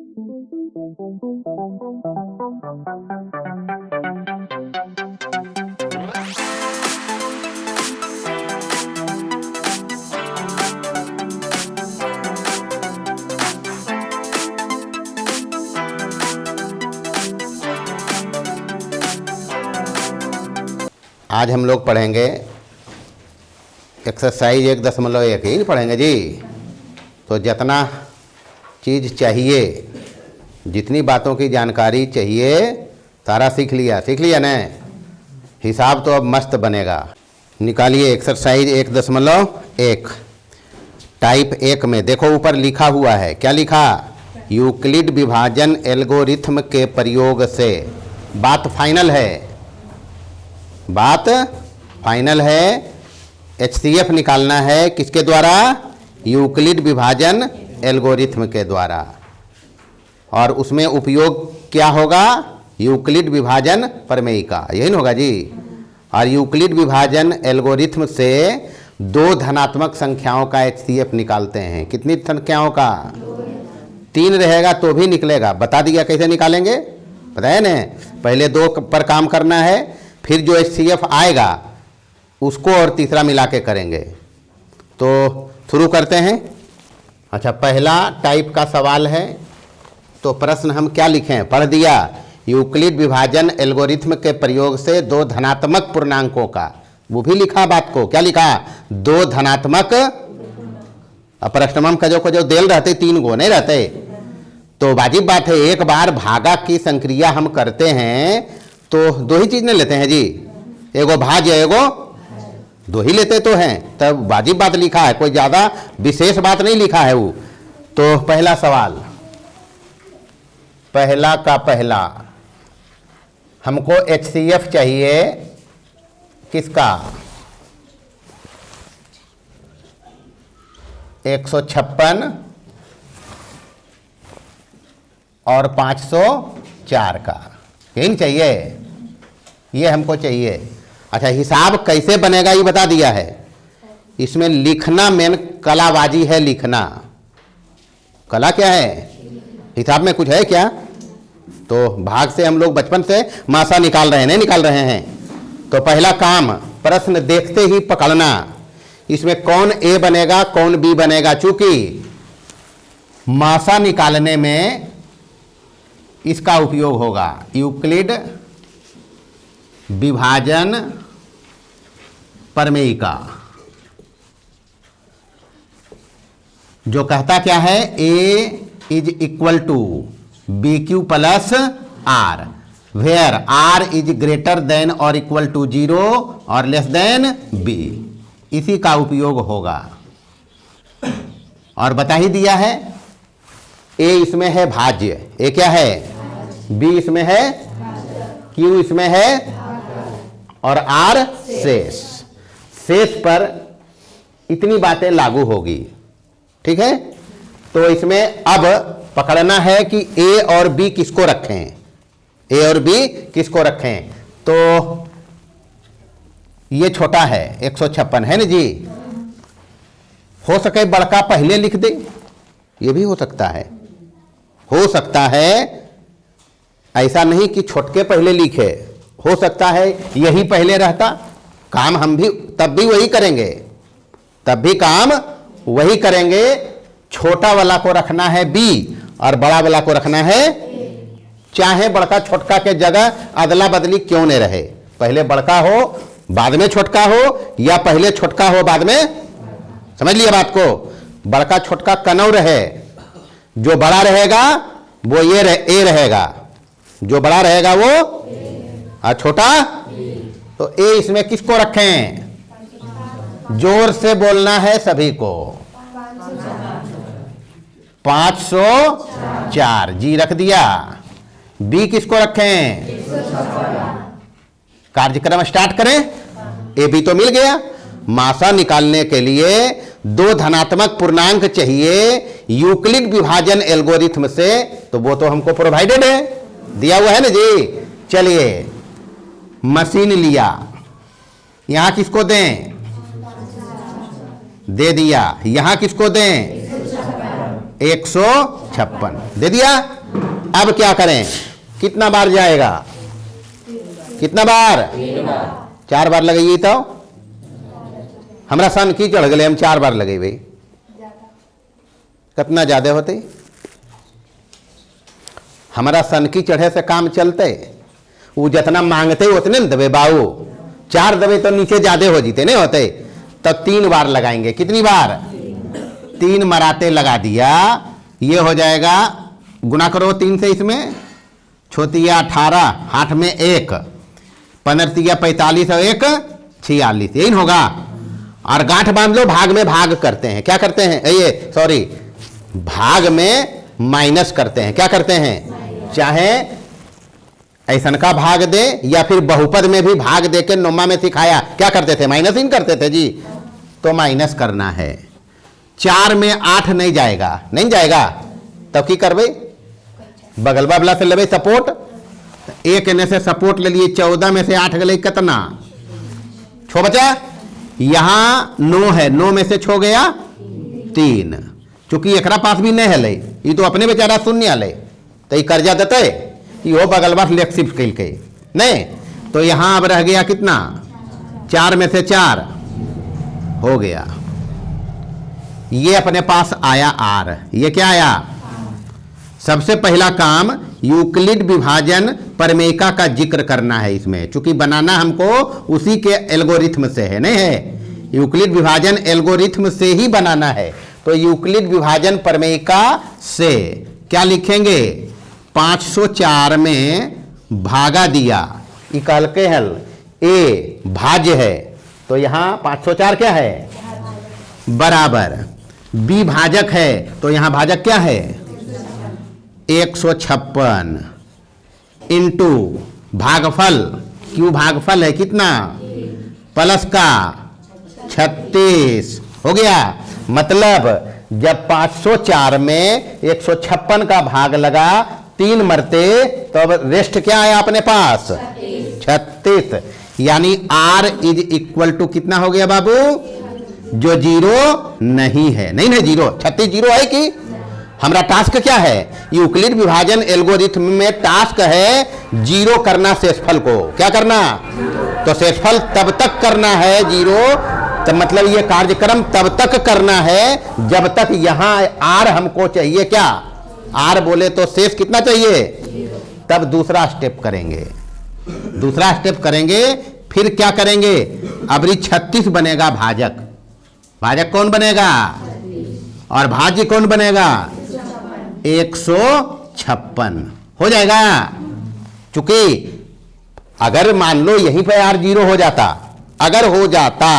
आज हम लोग पढ़ेंगे एक्सरसाइज 1.1 ही पढ़ेंगे जी। तो जितना चीज़ चाहिए, जितनी बातों की जानकारी चाहिए सारा सीख लिया ना। हिसाब तो अब मस्त बनेगा। निकालिए एक्सरसाइज 1.1 टाइप 1 में देखो ऊपर लिखा हुआ है, क्या लिखा? यूक्लिड विभाजन एल्गोरिथम के प्रयोग से। बात फाइनल है, HCF निकालना है किसके द्वारा? यूक्लिड विभाजन एल्गोरिथम के द्वारा। और उसमें उपयोग क्या होगा? यूक्लिड विभाजन प्रमेय का, यही ना होगा जी। और यूक्लिड विभाजन एल्गोरिथम से 2 धनात्मक संख्याओं का HCF निकालते हैं। कितनी संख्याओं का? 3 रहेगा तो भी निकलेगा। बता दिया कैसे निकालेंगे, पता है ना? पहले 2 पर काम करना है, फिर जो HCF आएगा उसको और तीसरा मिला के करेंगे। तो शुरू करते हैं। अच्छा, पहला टाइप का सवाल है, तो प्रश्न हम क्या लिखें? पढ़ दिया। यूक्लिड विभाजन एल्गोरिथम के प्रयोग से 2 धनात्मक पूर्णांकों का, वो भी लिखा बात को, क्या लिखा? 2 धनात्मक। प्रश्नम का जो देल रहते 3 गो नहीं रहते, तो वाजिब बात है एक बार भागा की संक्रिया हम करते हैं तो 2 ही चीज नहीं लेते हैं जी। एगो भाज्य एगो 2 ही लेते तो हैं, तब वाजिब बात लिखा है, कोई ज़्यादा विशेष बात नहीं लिखा है वो। तो पहला सवाल, पहला का पहला, हमको HCF चाहिए किसका? 156 और 504 का, यही चाहिए, ये हमको चाहिए। अच्छा, हिसाब कैसे बनेगा ये बता दिया है। इसमें लिखना मेन कलाबाजी है, लिखना। कला क्या है? हिसाब में कुछ है क्या? तो भाग से हम लोग बचपन से मासा निकाल रहे हैं, नहीं निकाल रहे हैं। तो पहला काम, प्रश्न देखते ही पकड़ना, इसमें कौन A बनेगा कौन B बनेगा। चूंकि मासा निकालने में इसका उपयोग होगा, यूक्लिड विभाजन प्रमेय का, जो कहता क्या है? A is equal to BQ plus R, where R is greater than और इक्वल टू 0 और लेस देन B। इसी का उपयोग होगा। और बता ही दिया है, A इसमें है भाज्य, A क्या है? B इसमें है, Q इसमें है, और R शेष पर इतनी बातें लागू होगी। ठीक है, तो इसमें अब पकड़ना है कि A और B किसको रखें, A और B किसको रखें। तो ये छोटा है 156 है ना जी। हो सके बड़का पहले लिख दे, ये भी हो सकता है। ऐसा नहीं कि छोटके पहले लिखे, हो सकता है यही पहले रहता। काम हम भी तब भी वही करेंगे, छोटा वाला को रखना है B और बड़ा वाला को रखना है, चाहे बड़का छोटका के जगह अदला बदली क्यों नहीं रहे, पहले बड़का हो बाद में छोटका हो, या पहले छोटका हो बाद में। समझ लिया बात को? बड़का छोटका कनौ रहे, जो बड़ा रहेगा वो A रहेगा, जो बड़ा रहेगा वो, और छोटा तो A। इसमें किसको रखें? जोर से बोलना है सभी को। 504 जी रख दिया। B किसको रखें? कार्यक्रम स्टार्ट करें। AB तो मिल गया। मासा निकालने के लिए 2 धनात्मक पूर्णांक चाहिए यूक्लिड विभाजन एल्गोरिथम से, तो वो तो हमको प्रोवाइडेड है, दिया हुआ है ना जी। चलिए, मशीन लिया, यहां किसको दें? दे दिया। यहां किसको दें? 156 दे दिया। अब क्या करें, कितना बार जाएगा, कितना बार, 4 बार लगाइए। तो हमारा सन की चढ़ गए, हम 4 बार लगे भाई, कितना ज्यादा होते, हमारा सन की चढ़े से काम चलते, वो जितना मांगते उतने न दबे बाबू, 4 दबे तो नीचे ज्यादा हो जीते नहीं होते, तब 3 बार लगाएंगे। कितनी बार, 3 मराते लगा दिया, ये हो जाएगा, गुना करो 3 से, इसमें छोतिया 18, 8 में 1, 15 45 और 1 46, यही होगा। और गांठ बांध लो, भाग में भाग करते हैं, क्या करते हैं, ये सॉरी, भाग में माइनस करते हैं, क्या करते हैं, चाहे ऐसन का भाग दे या फिर बहुपद में भी भाग दे के नोमा में सिखाया, क्या करते थे, माइनस इन करते थे जी, तो माइनस करना है। 4 में 8 नहीं जाएगा, नहीं जाएगा, तब की करबे, बगल बाबला से लेबे सपोर्ट, 1 ने से सपोर्ट ले लिए, 14 में से 8 गए कितना, 6 बचा, यहां 9 है, 9 में से 6 गया 3, चूंकि एकरा पास भी नहीं है, ये तो अपने बेचारा शून्य ले, तो ये कर्जा देते, यो बगल बार लेख शिफ्ट कल के नहीं, तो यहां अब रह गया कितना, 4 में से 4 हो गया, ये अपने पास आया R, ये क्या आया, सबसे पहला काम यूक्लिड विभाजन प्रमेयिका का जिक्र करना है इसमें, चूंकि बनाना हमको उसी के एल्गोरिथम से है, नहीं है, यूक्लिड विभाजन एल्गोरिथम से ही बनाना है। तो यूक्लिड विभाजन प्रमेयिका से क्या लिखेंगे, 504 में भागा दिया, इकाल के हल ए भाज्य है, तो यहां 504 क्या है, बराबर, बी भाजक है, तो यहां भाजक क्या है, 156 इंटू भागफल, क्यों भागफल है कितना, प्लस का 36 हो गया। मतलब जब 504 में 156 का भाग लगा 3 मरते, तो अब रेस्ट क्या है अपने पास, 36, यानी R इज इक्वल टू कितना हो गया बाबू, जो 0 नहीं है, नहीं है 0, 36 0 है कि हमारा टास्क क्या है, यूक्लिड विभाजन एल्गोरिथम में टास्क है 0 करना शेषफल को, क्या करना, तो शेषफल तब तक करना है 0, तो मतलब ये कार्यक्रम तब तक करना है जब तक यहां R हमको चाहिए, क्या R बोले तो शेष कितना चाहिए, तब दूसरा स्टेप करेंगे, दूसरा स्टेप करेंगे, फिर क्या करेंगे, अबरी 36 बनेगा भाजक, भाजक कौन बनेगा, और भाज्य कौन बनेगा, 156 हो जाएगा। चूंकि अगर मान लो यहीं पे R 0 हो जाता, अगर हो जाता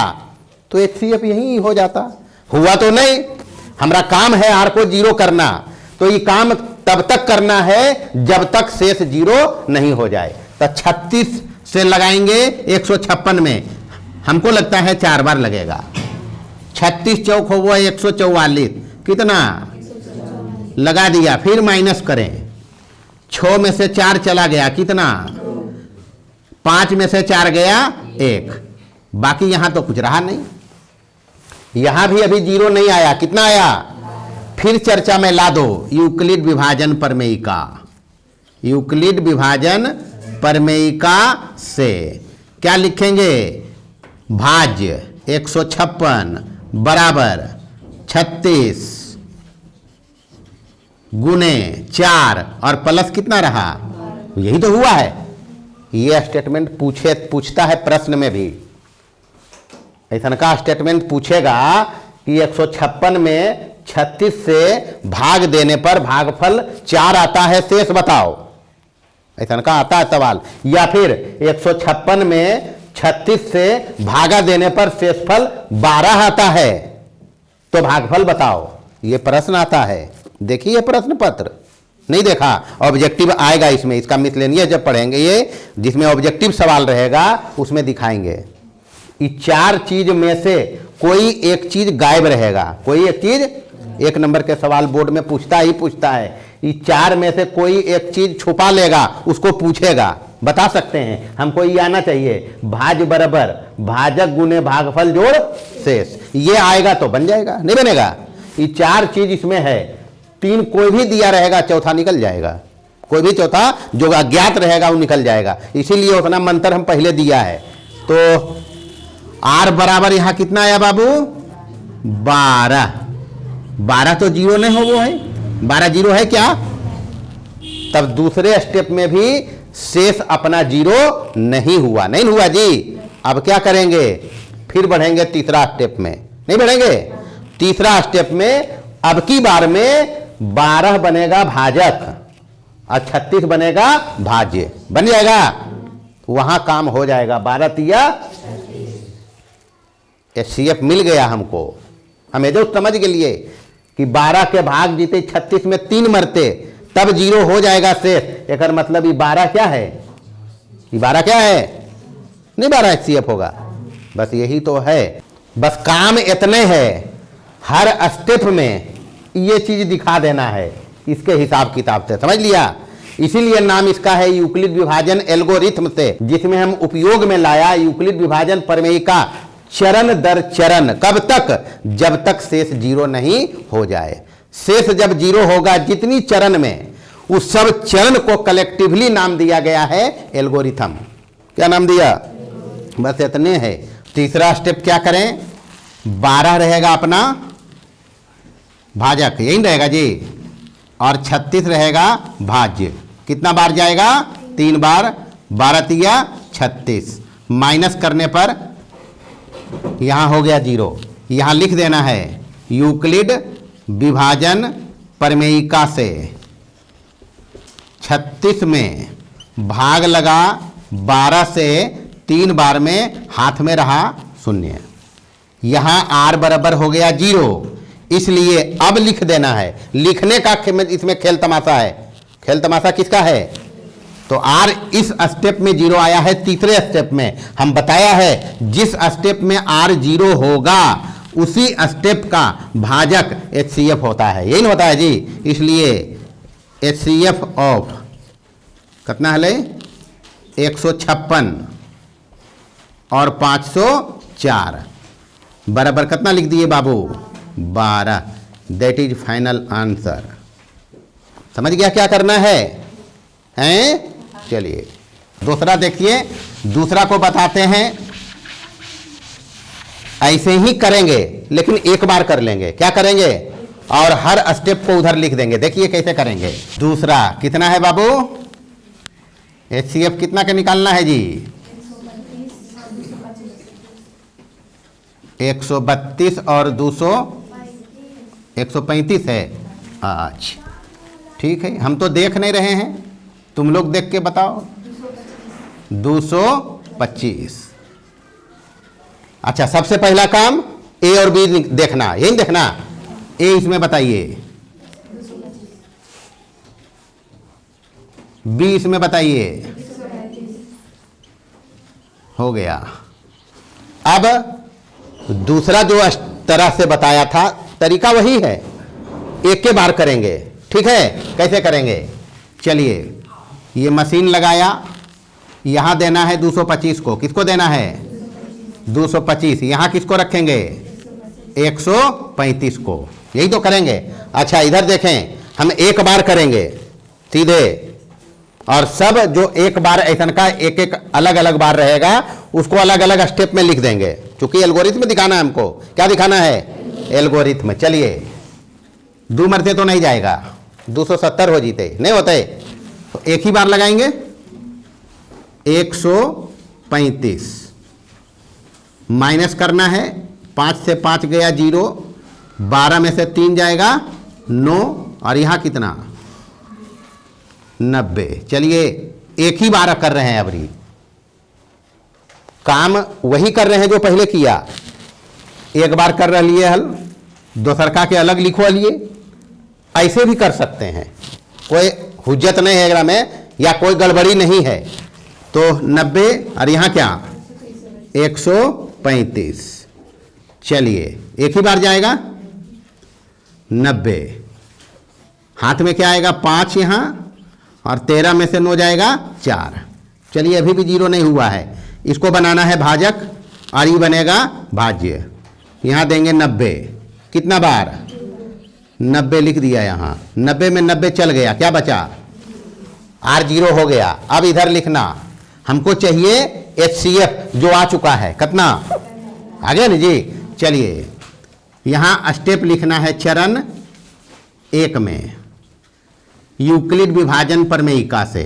तो HCF यहीं हो जाता, हुआ तो नहीं, हमारा काम है R को 0 करना, तो ये काम तब तक करना है जब तक शेष 0 नहीं हो जाए। तो 36 से लगाएंगे 156 में, हमको लगता है 4 बार लगेगा, 36 चौक हुआ 144, कितना लगा दिया, फिर माइनस करें, 6 में से 4 चला गया, कितना, 5 में से 4 गया 1, बाकी यहां तो कुछ रहा नहीं, यहां भी अभी 0 नहीं आया, कितना आया, फिर चर्चा में ला दो यूक्लिड विभाजन प्रमेयिका, यूक्लिड विभाजन प्रमेयिका से क्या लिखेंगे, भाज्य 156 बराबर 36 गुने 4 और प्लस कितना रहा, यही तो हुआ है। ये स्टेटमेंट पूछता है प्रश्न में भी, ऐसा का स्टेटमेंट पूछेगा कि 156 में 36 से भाग देने पर भागफल 4 आता है, शेष बताओ, ऐसा का आता है सवाल, या फिर 156 में 36 से भागा देने पर शेषफल 12 आता है, तो भागफल बताओ, ये प्रश्न आता है। देखिए प्रश्न पत्र, नहीं देखा, ऑब्जेक्टिव आएगा इसमें, इसका मिसलेनियस जब पढ़ेंगे ये, जिसमें ऑब्जेक्टिव सवाल रहेगा उसमें दिखाएंगे। ये 4 चीज में से कोई एक चीज गायब रहेगा, कोई एक चीज, 1 नंबर के सवाल बोर्ड में पूछता ही पूछता है, ये 4 में से कोई एक चीज छुपा लेगा, उसको पूछेगा, बता सकते हैं, हमको ये आना चाहिए, भाज्य बराबर भाजक गुने भागफल जोड़ शेष, ये आएगा तो बन जाएगा, नहीं बनेगा। ये 4 चीज इसमें है, 3 कोई भी दिया रहेगा, चौथा निकल जाएगा, कोई भी चौथा जो अज्ञात रहेगा वो निकल जाएगा, इसीलिए उतना मंत्र हम पहले दिया है। तो आर बराबर यहां कितना आया बाबू 12। 12 तो जीरो नहीं हो, वो है 12 जीरो है क्या? तब दूसरे स्टेप में भी शेष अपना जीरो नहीं हुआ, नहीं हुआ जी। अब क्या करेंगे, फिर बढ़ेंगे तीसरा स्टेप में, नहीं बढ़ेंगे तीसरा स्टेप में। अब की बार में 12 बनेगा भाजक और 36 बनेगा भाज्य, बन जाएगा, वहां काम हो जाएगा। 12 तिया HCF मिल गया हमको। हमें जो समझ के लिए कि 12 के भाग जीते 36 में 3 मरते तब जीरो हो जाएगा शेष। एक मतलब ये 12 क्या है, ये 12 क्या है, नहीं 12 HCF होगा, बस यही तो है। बस काम इतने है, हर स्टेप में ये चीज दिखा देना है इसके हिसाब किताब से, समझ लिया। इसीलिए नाम इसका है यूक्लिड विभाजन एल्गोरिथम से, जिसमें हम उपयोग में लाया यूक्लिड विभाजन प्रमेय का चरण दर चरण। कब तक, जब तक शेष जीरो नहीं हो जाए। शेष जब जीरो होगा जितनी चरण में, उस सब चरण को कलेक्टिवली नाम दिया गया है एल्गोरिथम। क्या नाम दिया, बस इतने है। तीसरा स्टेप क्या करें, 12 रहेगा अपना भाजक, यही रहेगा जी, और 36 रहेगा भाज्य। कितना बार जाएगा, 3 बार, 12 तिया 36, माइनस करने पर यहां हो गया जीरो। यहां लिख देना है यूक्लिड विभाजन प्रमेयिका से 36 में भाग लगा 12 से 3 बार में हाथ में रहा 0। यहां आर बराबर हो गया 0, इसलिए अब लिख देना है। लिखने का इसमें खेल तमाशा है। खेल तमाशा किसका है, तो आर इस स्टेप में 0 आया है। तीसरे स्टेप में हम बताया है जिस स्टेप में आर 0 होगा उसी स्टेप का भाजक HCF होता है, यही नहीं होता है जी। इसलिए HCF ऑफ कितना है 156 और 504 बराबर कितना लिख दिए बाबू 12। That is final answer. समझ गया क्या करना है, हैं? चलिए दूसरा देखिए, दूसरा को बताते हैं। ऐसे ही करेंगे लेकिन एक बार कर लेंगे। क्या करेंगे, और हर स्टेप को उधर लिख देंगे। देखिए कैसे करेंगे। दूसरा कितना है बाबू, HCF कितना का निकालना है जी, 132 और 200 135 है। अच्छा ठीक है, हम तो देख नहीं रहे हैं, तुम लोग देख के बताओ। 225। अच्छा सबसे पहला काम A और B देखना, यही देखना। A इसमें बताइए, B इसमें बताइए, हो गया। अब दूसरा जो तरह से बताया था तरीका वही है, एक के बार करेंगे। ठीक है, कैसे करेंगे, चलिए ये मशीन लगाया, यहां देना है 225 को। किसको देना है 225, यहां किसको रखेंगे 135 को, यही तो करेंगे। अच्छा इधर देखें, हम एक बार करेंगे सीधे, और सब जो एक बार ऐसा का एक एक अलग अलग बार रहेगा उसको अलग अलग स्टेप में लिख देंगे, क्योंकि एल्गोरिथम दिखाना है हमको। क्या दिखाना है, एल्गोरिथम। चलिए 2 मरते तो नहीं जाएगा, 270 हो जीते नहीं होते, तो एक ही बार लगाएंगे 135, माइनस करना है 5 से 5 गया 0, 12 में से 3 जाएगा 9, और यहां कितना 90। चलिए एक ही बार कर रहे हैं, अबरी काम वही कर रहे हैं जो पहले किया। एक बार कर रह लिए हल, दोसरका के अलग लिखवा लिए। ऐसे भी कर सकते हैं, कोई हुज्जत नहीं है एकरा में, या कोई गड़बड़ी नहीं है। तो 90 और यहाँ क्या 135। चलिए एक ही बार जाएगा 90, हाथ में क्या आएगा 5 यहाँ, और 13 में से 9 जाएगा 4। चलिए अभी भी 0 नहीं हुआ है, इसको बनाना है भाजक, और ये बनेगा भाज्य। यहाँ देंगे 90, कितना बार 90 लिख दिया यहाँ, 90 में 90 चल गया, क्या बचा R0 हो गया। अब इधर लिखना, हमको चाहिए HCF जो आ चुका है, कितना आ गया ना जी। चलिए यहाँ स्टेप लिखना है चरण 1 में, यूक्लिड विभाजन प्रमेयिका से,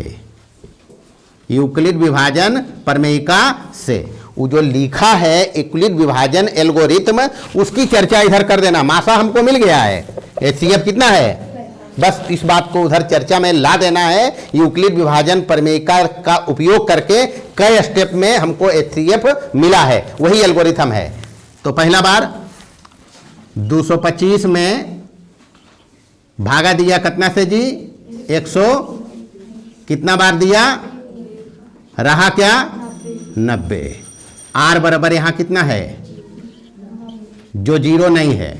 यूक्लिड विभाजन प्रमेयिका से वो जो लिखा है यूक्लिड विभाजन एल्गोरिथ्म, उसकी चर्चा इधर कर देना। मासा हमको मिल गया है, HCF कितना है, बस इस बात को उधर चर्चा में ला देना है। यूक्लिड विभाजन प्रमेयिका का उपयोग करके कई स्टेप में हमको HCF मिला है, वही एल्गोरिथ्म है। तो पहला बार 225 में भागा दिया कितना से जी, 100, कितना बार दिया, रहा क्या 90। R बराबर यहां कितना है, जो 0 नहीं है।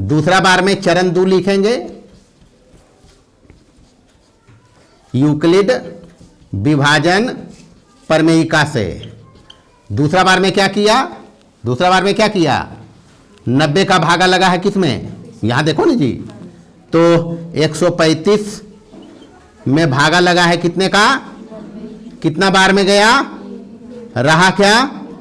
दूसरा बार में चरण 2 लिखेंगे, यूक्लिड विभाजन प्रमेयिका से। दूसरा बार में क्या किया, दूसरा बार में क्या किया, 90 का भागा लगा है किसमें, यहां देखो ना जी। तो 135 में भागा लगा है कितने का, कितना बार में गया, रहा क्या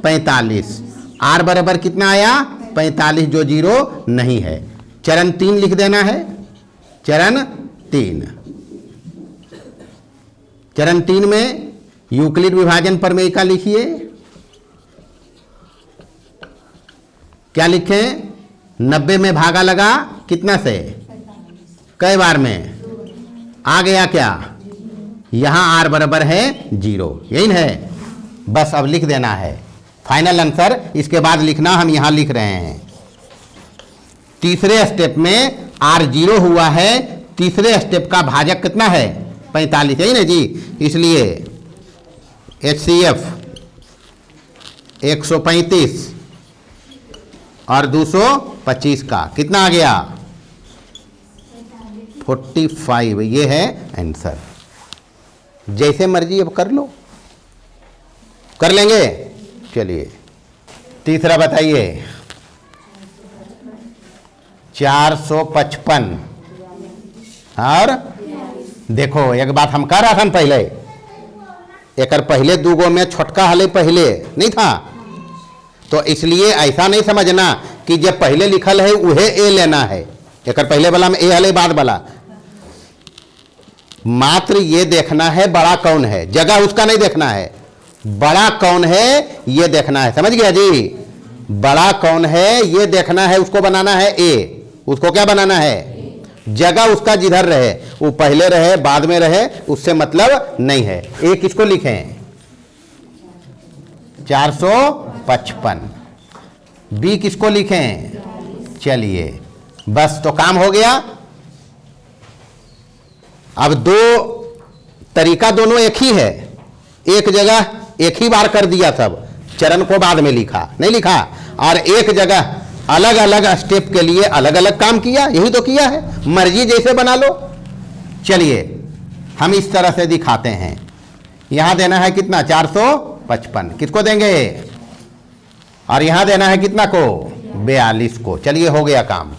45। R बराबर कितना आया 45, जो 0 नहीं है। चरण 3 लिख देना है, चरण 3। चरण 3 में यूक्लिड विभाजन प्रमेयिका लिखिए। क्या लिखें, 90 में भागा लगा कितना से, कई बार में, आ गया क्या, यहां R बराबर है 0, यही है। बस अब लिख देना है फाइनल आंसर। इसके बाद लिखना, हम यहां लिख रहे हैं तीसरे स्टेप में R0 हुआ है, तीसरे स्टेप का भाजक कितना है 45, यही ना जी। इसलिए HCF 135 और 225 का कितना आ गया 45, ये है आंसर। जैसे मर्जी अब कर लो, कर लेंगे। चलिए तीसरा बताइए, 455 और देखो एक बात हम कह रहा था पहले, एक पहले दूगो में छोटका हले पहले नहीं था, तो इसलिए ऐसा नहीं समझना कि जब पहले लिखल है उहे ए लेना है। एक पहले वाला में ए हले, बाद वाला, मात्र ये देखना है बड़ा कौन है, जगह उसका नहीं देखना है, बड़ा कौन है ये देखना है। समझ गया जी, बड़ा कौन है ये देखना है, उसको बनाना है ए। उसको क्या बनाना है, जगह उसका जिधर रहे, वो पहले रहे बाद में रहे, उससे मतलब नहीं है। ए किसको लिखें 455, बी किसको लिखें, चलिए बस तो काम हो गया। अब दो तरीका दोनों एक ही है, एक जगह एक ही बार कर दिया, सब चरण को बाद में लिखा नहीं लिखा, और एक जगह अलग अलग स्टेप के लिए अलग अलग काम किया, यही तो किया है, मर्जी जैसे बना लो। चलिए हम इस तरह से दिखाते हैं। यहां देना है कितना 455, किसको देंगे, और यहां देना है कितना को 42 को। चलिए हो गया काम।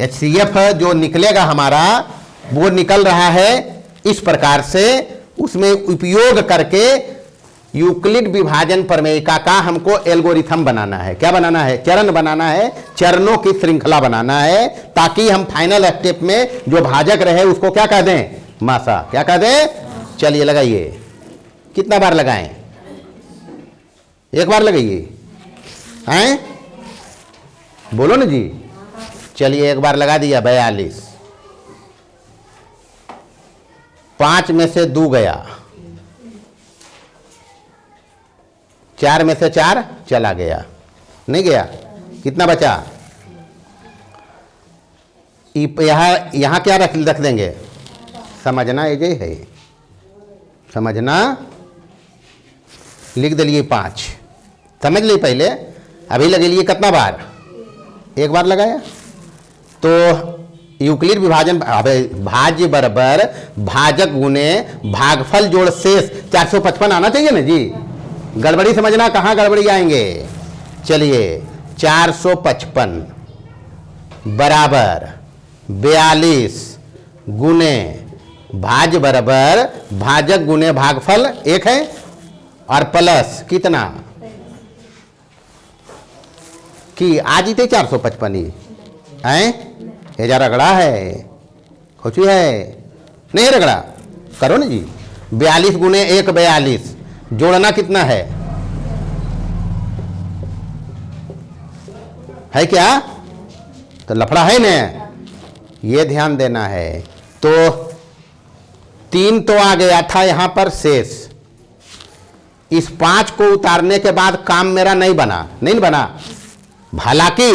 HCF जो निकलेगा हमारा वो निकल रहा है इस प्रकार से, उसमें उपयोग करके यूक्लिड विभाजन प्रमेयिका का हमको एल्गोरिथम बनाना है। क्या बनाना है, चरण बनाना है, चरणों की श्रृंखला बनाना है, ताकि हम फाइनल स्टेप में जो भाजक रहे उसको क्या कह दें, मासा, क्या कह दें। चलिए लगाइए, कितना बार लगाएं, एक बार लगाइए, हैं बोलो ना जी। चलिए एक बार लगा दिया 42, 5 में से 2 गया, 4 में से 4 चला गया, नहीं गया, कितना बचा, यहां क्या रख देंगे, समझना ये है, समझना, लिख दिलिए 5, समझ ली पहले। अभी लगे लिए कितना बार, एक बार लगाया। तो यूक्लिड विभाजन भाज्य बराबर भाजक गुने भागफल जोड़ शेष 455 आना चाहिए ना जी। गड़बड़ी समझना, कहाँ गड़बड़ी आएंगे। चलिए 455 बराबर 42 गुने भाज्य बराबर भाजक गुने भागफल एक है और प्लस कितना कि आज ही थे 455 ही हैं। ये जा रगड़ा है खोची है नहीं रगड़ा करो ना जी। 42 गुने 1 42 जोड़ना कितना है क्या तो लफड़ा है ना ये ध्यान देना है। तो 3 तो आ गया था यहां पर शेष। इस 5 को उतारने के बाद काम मेरा नहीं बना। हालांकि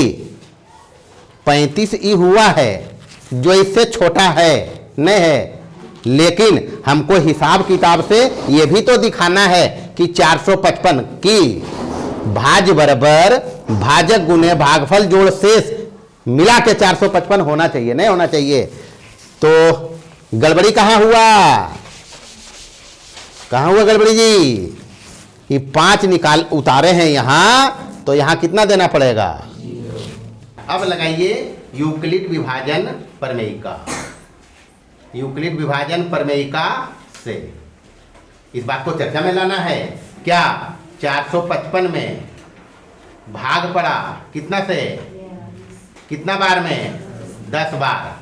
35 ही हुआ है जो इससे छोटा है नहीं है, लेकिन हमको हिसाब किताब से ये भी तो दिखाना है कि 455 की भाज्य बराबर भाजक गुने भागफल जोड़ शेष मिला के 455 होना चाहिए नहीं होना चाहिए। तो गड़बड़ी कहाँ हुआ गड़बड़ी जी? ये 5 निकाल उतारे हैं यहां तो यहां कितना देना पड़ेगा। अब लगाइए यूक्लिड विभाजन प्रमेयिका। यूक्लिड विभाजन प्रमेयिका से इस बात को चर्चा में लाना है। क्या 455 में भाग पड़ा कितना से कितना बार में 10 बार।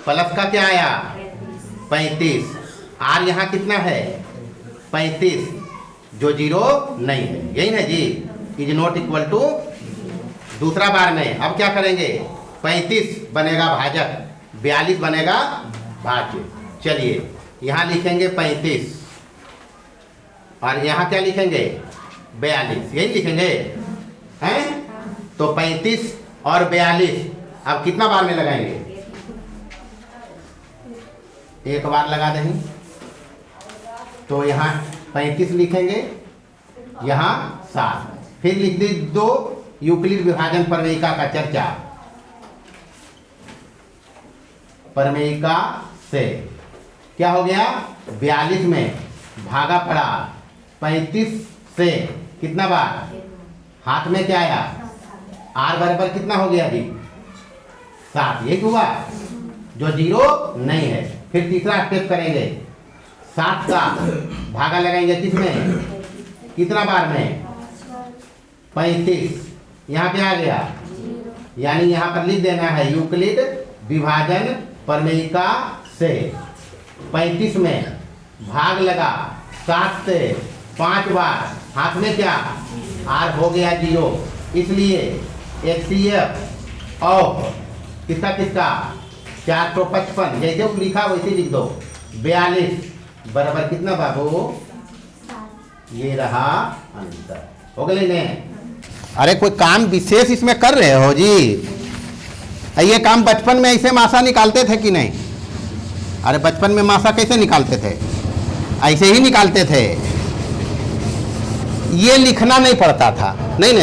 प्लस का क्या आया 35। आर यहाँ कितना है 35 जो 0 नहीं है यही ना जी। इज नॉट इक्वल टू दूसरा बार में अब क्या करेंगे 35 बनेगा भाजक 42 बनेगा भाज्य। चलिए यहाँ लिखेंगे 35 और यहाँ क्या लिखेंगे 42 यही लिखेंगे हैं। तो 35 और 42 अब कितना बार में लगाएंगे एक बार लगा देंगे तो यहाँ 35 लिखेंगे यहाँ 7 फिर लिख दी 2 यूक्लिड विभाजन प्रमेयिका का चर्चा। प्रमेयिका से क्या हो गया 42 में भागा पड़ा 35 से कितना बार हाथ में क्या आया आर बराबर कितना हो गया जी 7 ये हुआ जो 0 नहीं है। फिर तीसरा स्टेप करेंगे 7 का भागा लगाएंगे किसमें कितना बार में 35 यहाँ पे आ गया यानी यहाँ पर लिख देना है यूक्लिड विभाजन प्रमेयिका से 35 में भाग लगा 7 से 5 बार हाथ में क्या आर हो गया 0 इसलिए HCF ऑफ किसका 455 जैसे वो लिखा वैसे लिख दो 42 बराबर कितना बाबू ये रहा अंतर हो गए ने। अरे कोई काम विशेष इसमें कर रहे हो जी। ये काम बचपन में ऐसे मासा निकालते थे कि नहीं। अरे बचपन में मासा कैसे निकालते थे ऐसे ही निकालते थे। ये लिखना नहीं पड़ता था नहीं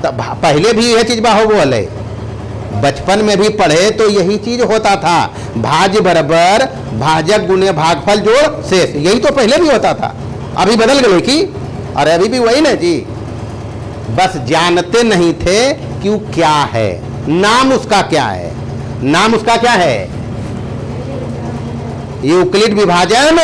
तब पहले भी यह चीज बाहो बोले बचपन में भी पढ़े तो यही चीज होता था भाज्य बराबर भाजक गुने भागफल जोड़ शेष यही तो पहले भी होता था। अभी बदल गए कि अरे अभी भी वही ना जी बस जानते नहीं थे कि वो क्या है नाम उसका क्या है। नाम उसका क्या है यूक्लिड विभाजन।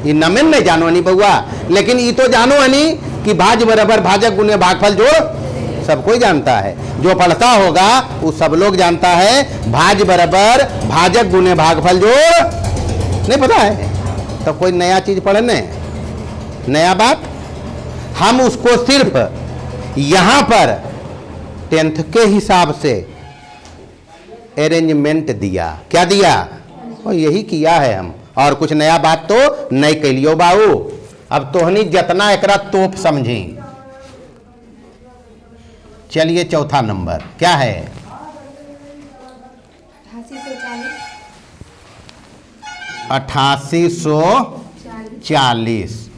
ये नमेन नहीं जानो नहीं बउआ लेकिन ये तो जानो हनी कि भाज्य बराबर भाजक गुने भागफल जोड़ सब कोई जानता है। जो पढ़ता होगा वो सब लोग जानता है भाज्य बराबर भाजक गुने भागफल जोड़ नहीं पता है तो कोई नया चीज पढ़ने नया बात। हम उसको सिर्फ यहां पर 10th के हिसाब से अरेंजमेंट दिया। क्या दिया और यही किया है हम और कुछ नया बात तो नहीं कैलियो बाबू। अब तोहनी जितना एकरा तोप समझी। चलिए चौथा नंबर क्या है 8840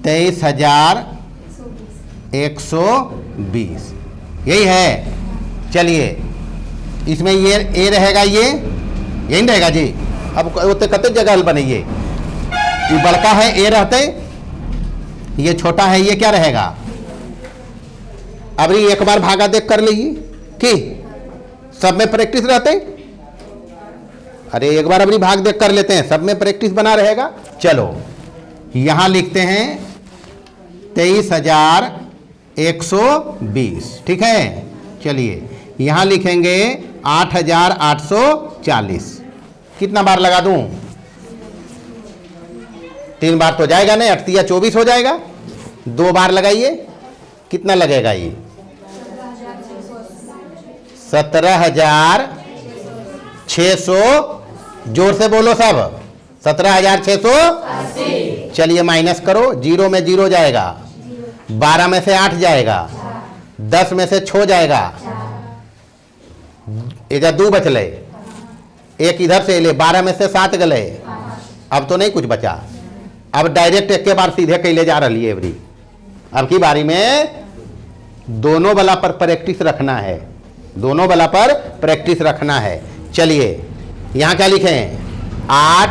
23,120 यही है। चलिए इसमें ये ए रहेगा ये यही रहेगा जी। अब कते जगह बनाइए ये बड़का है ए रहते ये छोटा है ये क्या रहेगा। अब एक बार भागा देख कर लीजिए कि सब में प्रैक्टिस रहते। अरे एक बार अपनी भाग देख कर लेते हैं, सब में प्रैक्टिस बना रहेगा। चलो यहां लिखते हैं 23,120, ठीक है। चलिए यहां लिखेंगे 8,840। कितना बार लगा दूं? 3 बार तो जाएगा नहीं, 8 या 24 हो जाएगा। 2 बार लगाइए, कितना लगेगा ये? 17,600। जोर से बोलो सब, 17,680। चलिए माइनस करो, 0 में 0 जाएगा, 12 में से 8 जाएगा, 10 में से 6 जाएगा, इधर 2 बचले, एक इधर से ले, 12 में से 7 गले। अब तो नहीं कुछ बचा। अब डायरेक्ट एक के बार सीधे कैले जा रही है एवरी। अब की बारी में दोनों बला पर प्रैक्टिस रखना है, दोनों बला पर प्रैक्टिस रखना है। चलिए यहां क्या लिखें? 8,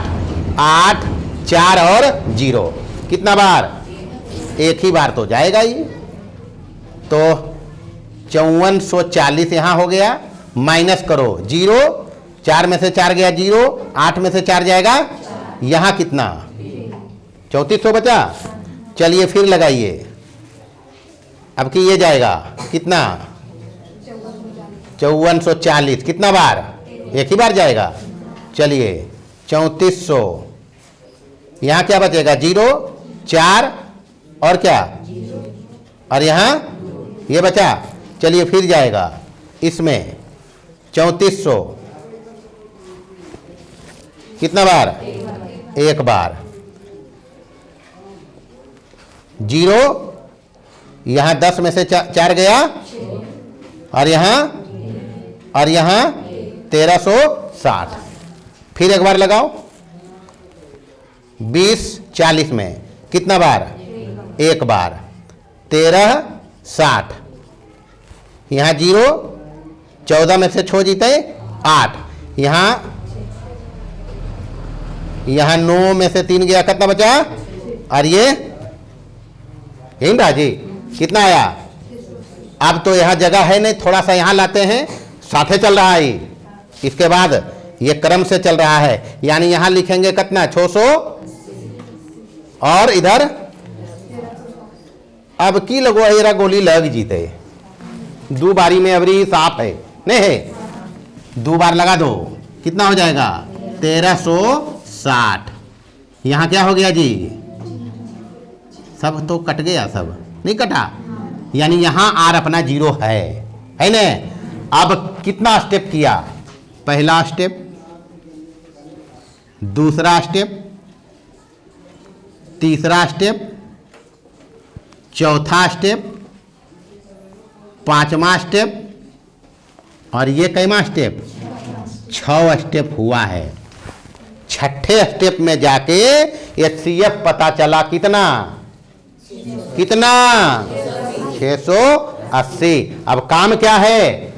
8, 4 और 0। कितना बार? एक ही बार तो जाएगा ये। तो 5440 यहां हो गया। माइनस करो 0, 4 में से 4 गया 0, 8 में से 4 जाएगा, यहां कितना? 3400 बचा। चलिए फिर लगाइए, अब कि ये जाएगा कितना? 5440। कितना बार? एक ही बार जाएगा। चलिए 3400, यहां क्या बचेगा? 0, 4 और क्या? और यहां ये बचा। चलिए फिर जाएगा इसमें 3400। कितना बार? एक बार। 0, यहां 10 में से 4 गया, और यहां 1360। फिर एक बार लगाओ 20, 40 में कितना बार? एक बार। 1360, यहां 0, 14 में से 6 जीते 8, यहां 9 में से 3 गया, कितना बचा? और ये यही राजी कितना आया? अब तो यहां जगह है नहीं, थोड़ा सा यहां लाते हैं, साथे चल रहा है। इसके बाद ये क्रम से चल रहा है, यानी यहां लिखेंगे कितना? 600, और इधर अब की लगो हेरा गोली लग जीते। 2 बारी में अबरी साफ है नहीं है, 2 बार लगा दो, कितना हो जाएगा? 1360। यहां क्या हो गया जी? सब तो कट गया, सब नहीं कटा, यानी यहां आर अपना 0 है ना। अब कितना स्टेप किया? पहला स्टेप, दूसरा स्टेप, तीसरा स्टेप, चौथा स्टेप, 5वां स्टेप, और ये कैमा स्टेप? 6 स्टेप हुआ है। 6ठे स्टेप में जाके एचसीएफ पता चला कितना? 680। अब काम क्या है?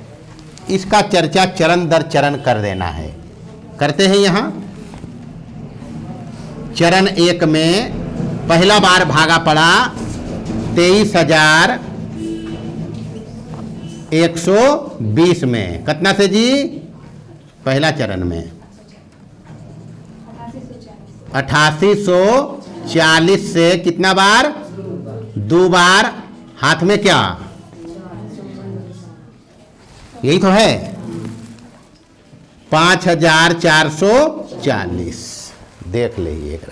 इसका चर्चा चरण दर चरण कर देना है। करते हैं यहां। चरण 1 में पहला बार भागा पड़ा 23,120 में, कितना से जी? पहला चरण में 8840 से कितना बार? 2 बार। हाथ में क्या? यही तो है 5440। देख लीजिए एक।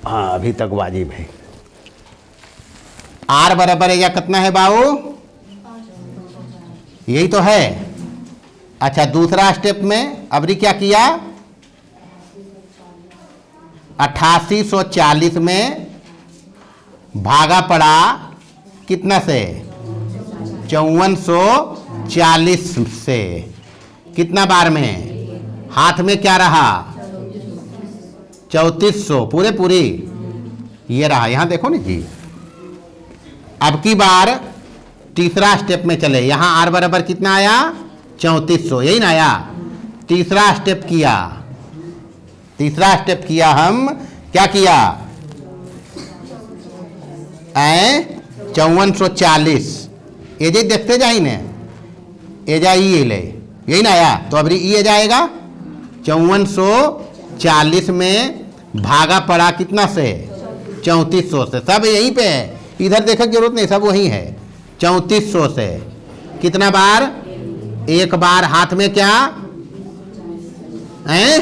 हाँ अभी तक वाजिब है। आर बराबर या कितना है बाबू? यही तो है। अच्छा दूसरा स्टेप में अबरी क्या किया? 8840 में भागा पड़ा कितना से? 5440 से। कितना बार में? हाथ में क्या रहा? 3400 पूरी ये रहा। यहां देखो ना जी। अब की बार तीसरा स्टेप में चले। यहां आर बराबर कितना आया? 3400, यही ना आया। तीसरा स्टेप किया। तीसरा स्टेप किया हम, क्या किया? 5440 ये जी देखते जाइए ने एजा ई ले, यही ना आया, तो अब ई एजा आएगा 5440 में भागा पड़ा कितना से 3400 से, सब यहीं पे है, इधर देखने की जरूरत नहीं, सब वही है 3400 से। कितना बार? एक बार। हाथ में क्या है?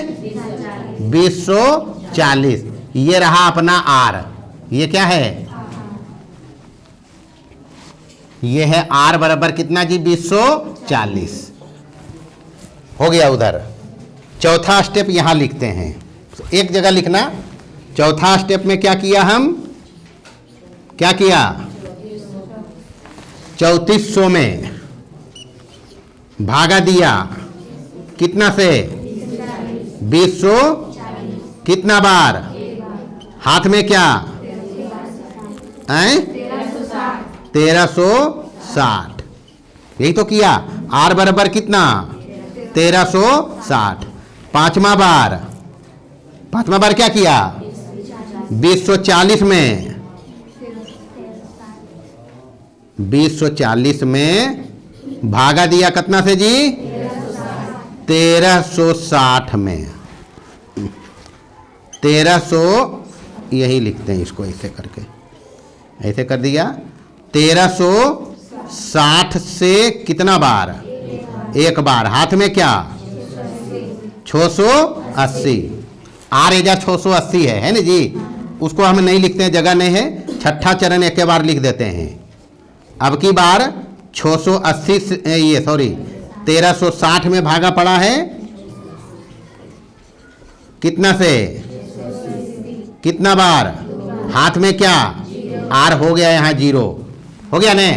2040। ये रहा अपना आर, ये क्या है? ये है आर बराबर कितना जी? 2040 हो गया। उधर चौथा स्टेप यहां लिखते हैं, एक जगह लिखना। चौथा स्टेप में क्या किया हम? क्या किया? 3400 में भागा दिया कितना से? 20 कितना बार? हाथ में क्या है? 1360। यही तो किया। आर बराबर कितना? 1360। पांचवा बार क्या किया? 2040 में 2040 में भागा दिया कितना से जी? 1360 में। 1300 यही लिखते हैं इसको, ऐसे करके ऐसे कर दिया। 1360 से कितना बार? एक बार। हाथ में क्या? 680। आर एजा 680 है ना जी, उसको हम नहीं लिखते हैं, जगह नहीं है। छठा चरण एक बार लिख देते हैं। अब की बार 680 से, ये सॉरी 1360 में भागा पड़ा है कितना से? कितना बार? हाथ में क्या? आर हो गया यहाँ 0 हो गया ने,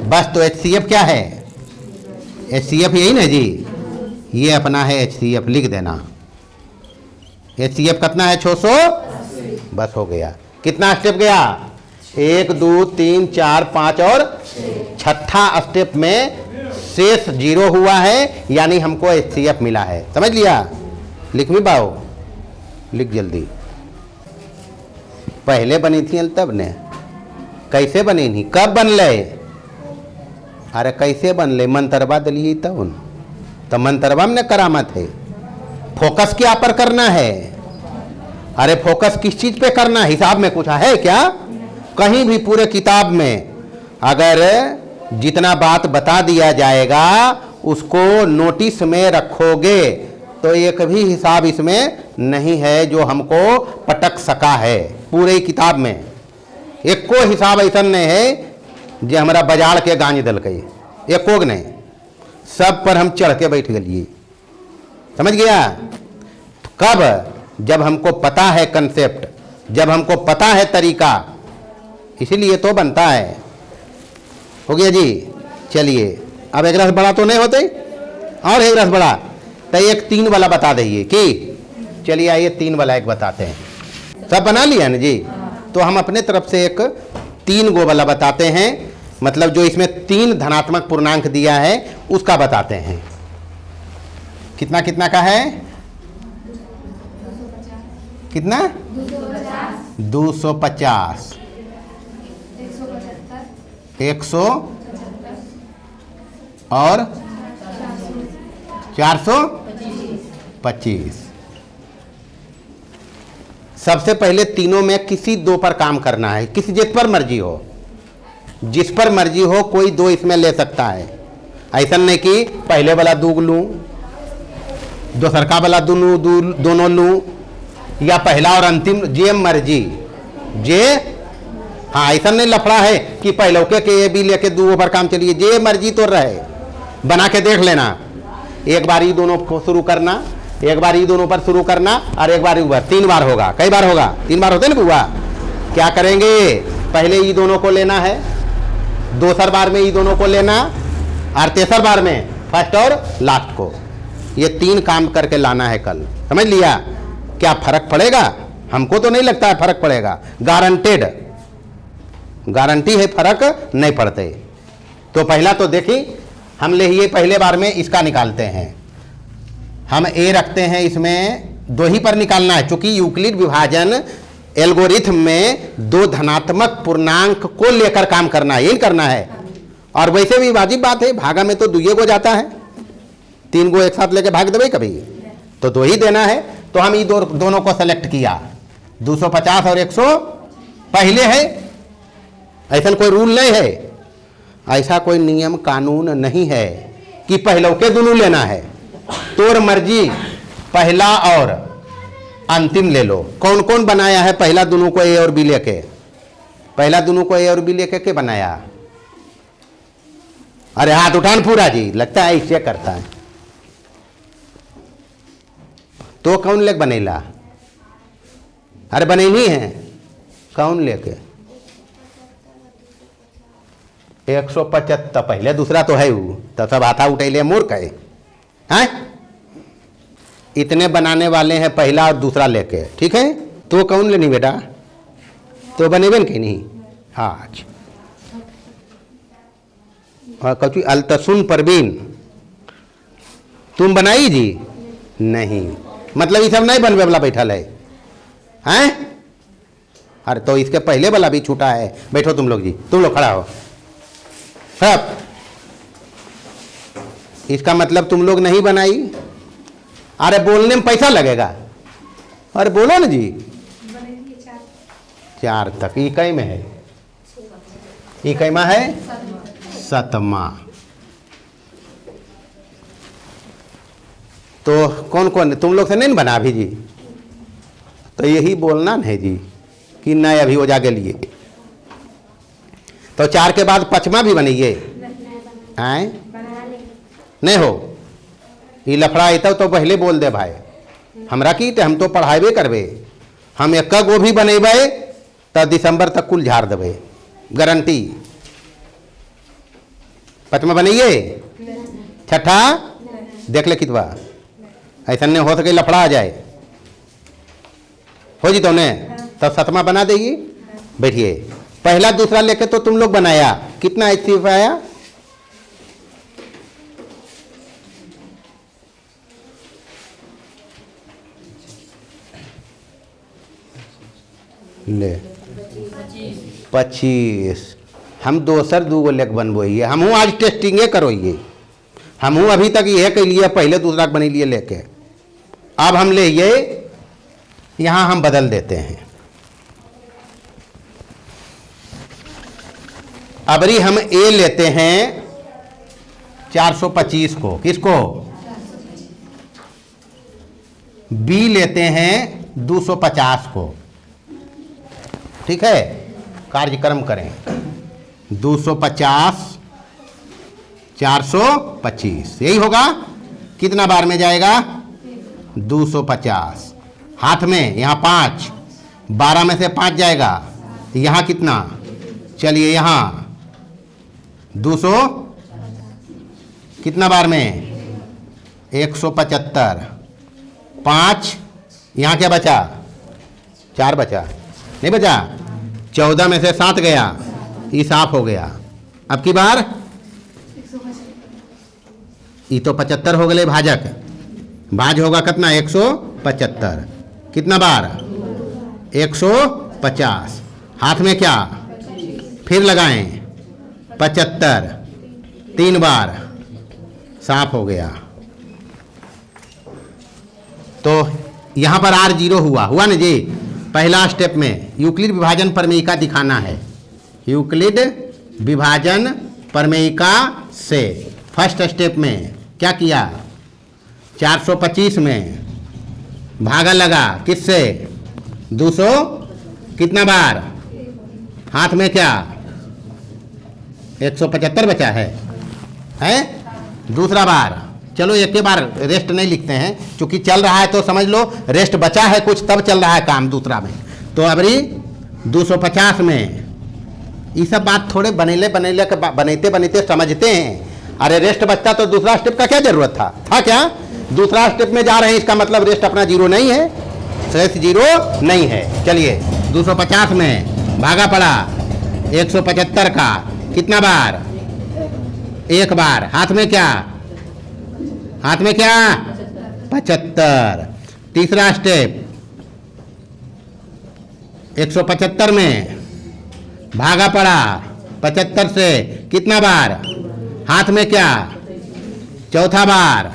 बस। तो HCF क्या है? HCF यही ना जी, ये अपना है HCF, लिख देना। HCF कितना है? 680। बस हो गया। कितना स्टेप गया? 1 2 3 4 5 और छठा स्टेप में शेष 0 हुआ है, यानी हमको HCF मिला है। समझ लिया? लिख भी पाओ, लिख जल्दी। पहले बनी थी तब ने, कैसे बनी थी? कब बनले? अरे कैसे बनले? मंतरवा दलिए तब तो मंतरवा में करामत है। फोकस क्या पर करना है? अरे फोकस किस चीज पे करना है? हिसाब में कुछ है क्या? कहीं भी पूरे किताब में अगर जितना बात बता दिया जाएगा उसको नोटिस में रखोगे तो एक भी हिसाब इसमें नहीं है जो हमको पटक सका है। पूरे किताब में एक को हिसाब ऐसा नहीं है जो हमारा बाजार के गांज दल के, एक को नहीं, सब पर हम चढ़ के बैठ गए। समझ गया? कब? जब हमको पता है कंसेप्ट, जब हमको पता है तरीका, इसीलिए तो बनता है। हो गया जी? चलिए अब एक रस बड़ा तो नहीं होते और एक रस बड़ा, तो एक 3 वाला बता दीजिए कि चलिए आइए 3 वाला एक बताते हैं। सब बना लिया ना जी? तो हम अपने तरफ से एक 3 गो वाला बताते हैं, मतलब जो इसमें 3 धनात्मक पूर्णांक दिया है उसका बताते हैं। कितना कितना का है? कितना? 250 100 और 425। सबसे पहले तीनों में किसी 2 पर काम करना है, किसी जिस पर मर्जी हो, जिस पर मर्जी हो कोई 2 इसमें ले सकता है। ऐसा नहीं कि पहले वाला 2 लूँ, दूसरका वाला दोनों लूँ, या पहला और अंतिम, जे मर्जी जे। हाँ, ऐसा नहीं लफड़ा है कि पहले के ये भी लेके 2 पर काम चलिए, जे मर्जी तो रहे। बना के देख लेना, एक बार ये दोनों को शुरू करना, एक बार ये दोनों पर शुरू करना और एक बार ऊपर। 3 बार होगा। कई बार होगा? 3 बार होते ना बुआ। क्या करेंगे? पहले ये दोनों को लेना है, दूसर बार में ये दोनों को लेना और तीसर बार में फर्स्ट और लास्ट को। ये 3 काम करके लाना है कल। समझ लिया? क्या फर्क पड़ेगा? हमको तो नहीं लगता है फर्क पड़ेगा। गारंटेड, गारंटी है फर्क नहीं पड़ते। तो पहला तो देखी हम ले, ये पहले बार में इसका निकालते हैं। हम ए रखते हैं, इसमें 2 ही पर निकालना है, क्योंकि यूक्लिड विभाजन एल्गोरिथम में 2 धनात्मक पूर्णांक को लेकर काम करना है, यही करना है। और वैसे भी वाजिब बात है, भागा में तो 2 को जाता है। 3 गो एक साथ लेके भाग देवे कभी, तो 2 ही देना है। तो हम ये दोनों को सेलेक्ट किया, 250 और 100 पहले है। ऐसा कोई रूल नहीं है, ऐसा कोई नियम कानून नहीं है कि पहलों के दोनों लेना है। तोर मर्जी, पहला और अंतिम ले लो। कौन कौन बनाया है पहला दोनों को ए और बी लेके? पहला दोनों को ए और बी लेके के बनाया? अरे हाथ उठान पूरा जी, लगता है इससे करता है। तो कौन लेके बनेला? अरे बनैनी है कौन लेके? 175 पहले, दूसरा तो है वो, तो सब हाथा उठैले मूर्ख है हैं? इतने बनाने वाले हैं पहला और दूसरा लेके, ठीक है। तो कौन लेनी बेटा? तो बनेबन कि नहीं? हाँ। और कचू अलतसुन परवीन, तुम बनाई जी? नहीं, मतलब ये सब नहीं बनवे वाला बैठल है हैं? अरे तो इसके पहले वाला भी छूटा है। बैठो तुम लोग जी, तुम लोग खड़ा हो। सब इसका मतलब तुम लोग नहीं बनाई। अरे बोलने में पैसा लगेगा, अरे बोलो ना जी। 4 तक इकाई में है, इकाई में है 7वां। तो कौन कौन तुम लोग से नहीं बना अभी जी? तो यही बोलना है जी कि नहीं अभी हो जाके लिए। तो 4 के बाद 5वां भी बनिए आए नहीं हो। ये लफड़ा आता तो पहले बोल दे भाई, हमरा की हम तो पढ़ाबे करबे। हम एक गो भी बनेबे तो दिसंबर तक कुल झाड़ देवे, गारंटी। 5वां बनइए, 6ठा देख ले कितवा। ऐसा नहीं हो सके लफड़ा आ जाए, हो जी तो ने तब 7वां बना देगी। बैठिए, पहला दूसरा लेके तो तुम लोग बनाया, कितना एचसीएफ आया? ले 25। हम दोसर 2 गो लेके बनबोइए, हमहूँ आज टेस्टिंगे करोइए। हमहूँ अभी तक यह कह लिए पहले दूसरा बनी लिए लेके, अब हम ले ये यहाँ हम बदल देते हैं। अबरी हम ए लेते हैं 425 को, किसको? बी लेते हैं 250 को, ठीक है। कार्यक्रम करें 250 425, यही होगा। कितना बार में जाएगा? 250। हाथ में यहाँ 5, 12 में से 5 जाएगा। यहाँ कितना? चलिए यहाँ 200 कितना बार में? 175। 5 यहाँ क्या बचा? 4 बचा, नहीं बचा? 14 में से 7 गया, ये साफ हो गया। अब की बार ये तो 75 हो गए भाजक, भाज होगा कितना? 175। कितना बार? 150। हाथ में क्या? फिर लगाएं 75, 3 बार, साफ हो गया। तो यहाँ पर R0 हुआ ना जी। पहला स्टेप में यूक्लिड विभाजन प्रमेयिका दिखाना है। यूक्लिड विभाजन प्रमेयिका से फर्स्ट स्टेप में क्या किया? 425 में भागा लगा, किससे? 200 कितना बार? हाथ में क्या? 175 बचा है दूसरा बार। चलो एक के बार रेस्ट नहीं लिखते हैं, क्योंकि चल रहा है तो समझ लो रेस्ट बचा है कुछ, तब चल रहा है काम दूसरा में। तो अबरी 250 में ये सब बात थोड़े बनते बनते समझते हैं। अरे रेस्ट बचता तो दूसरा स्टेप का क्या जरूरत था क्या? दूसरा स्टेप में जा रहे हैं, इसका मतलब रेस्ट अपना 0 नहीं है, शेष 0 नहीं है। चलिए 250 में भागा पड़ा 175 का, कितना बार? 1 बार। हाथ में क्या? हाथ में क्या? 75। तीसरा स्टेप 175 में भागा पड़ा 75 से, कितना बार? हाथ में क्या? चौथा बार,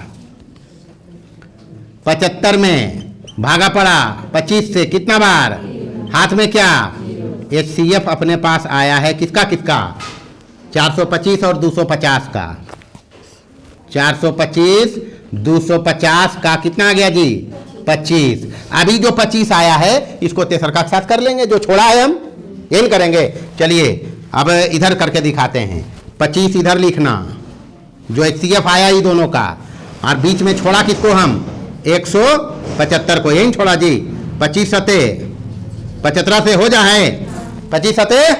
75 में भागा पड़ा 25 से, कितना बार, हाथ में क्या, HCF अपने पास आया है, किसका किसका, 425 और 250 का, 425 250 का कितना आ गया जी, 25। अभी जो 25 आया है इसको तेसर का साथ कर लेंगे, जो छोड़ा है हम यही करेंगे। चलिए अब इधर करके दिखाते हैं, 25 इधर लिखना, जो HCF आया ही दोनों का, और बीच में छोड़ा किसको हम, 175 को, यही छोड़ा जी। 25 सते 75 से हो जा है, 25 सते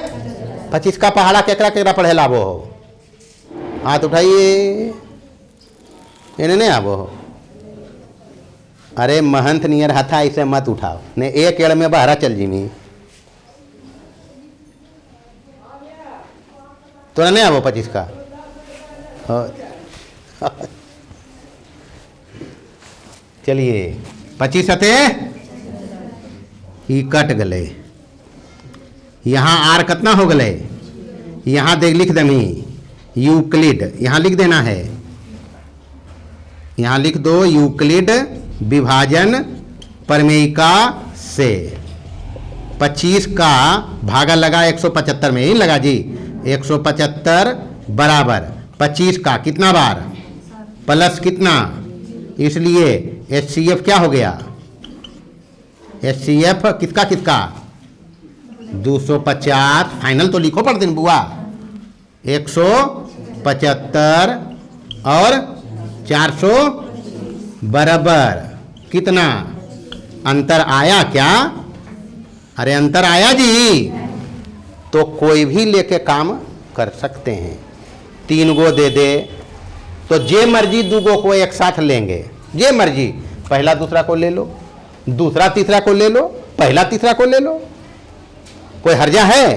25 का पहाड़ा केकरा केकरा पढ़े लाभो हो, हाथ उठाइए, इन्हें नहीं आबो हो। अरे महंत नियर हाथा ऐसे मत उठाओ ने, एक एड़ में बहरा चल जीमी, तो नहीं आबो 25 का। चलिए 25 सते ही कट गले, यहाँ आर कितना हो गले, यहाँ देख लिख दमी यूक्लिड, यहाँ लिख देना है, यहाँ लिख दो यूक्लिड विभाजन प्रमेयिका से 25 का भागा लगा 175 में, ही लगा जी, 175 बराबर 25 का कितना बार प्लस कितना, इसलिए HCF क्या हो गया, HCF किसका किसका 250, फाइनल तो लिखो पढ़ दिन बुआ, 175 और 400 बराबर कितना, अंतर आया क्या, अरे अंतर आया जी, तो कोई भी लेके काम कर सकते हैं। 3 गो दे दे तो जे मर्जी 2 गो को एक साथ लेंगे, जे मर्जी, पहला दूसरा को ले लो, दूसरा तीसरा को ले लो, पहला तीसरा को ले लो, कोई हर्जा है।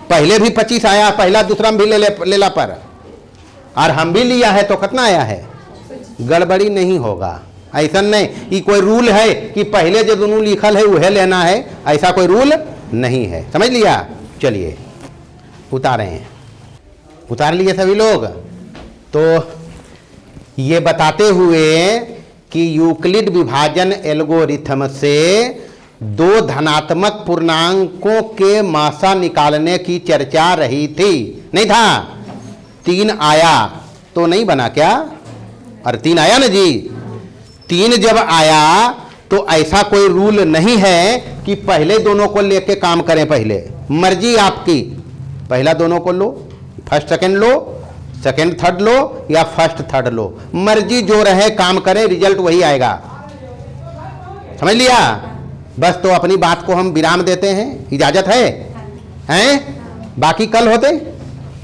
पहले भी 25 आया, पहला दूसरा भी लेला पर, और हम भी लिया है तो कितना आया है, गड़बड़ी नहीं होगा। ऐसा नहीं कि कोई रूल है कि पहले जो दोनों लिखल है वह लेना है, ऐसा कोई रूल नहीं है, समझ लिया। चलिए उतारे हैं, उतार लिए सभी लोग। तो ये बताते हुए कि यूक्लिड विभाजन एल्गोरिथम से 2 धनात्मक पूर्णांकों के मासा निकालने की चर्चा रही थी, नहीं था, 3 आया तो नहीं बना क्या, और 3 आया ना जी, 3 जब आया तो ऐसा कोई रूल नहीं है कि पहले दोनों को लेके काम करें, पहले मर्जी आपकी, पहला दोनों को लो, फर्स्ट सेकंड लो, सेकंड थर्ड लो, या फर्स्ट थर्ड लो, मर्जी जो रहे काम करें, रिजल्ट वही आएगा, समझ लिया। बस तो अपनी बात को हम विराम देते हैं, इजाजत है, हैं? बाकी कल होते,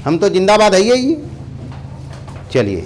हम तो जिंदाबाद है ये। चलिए।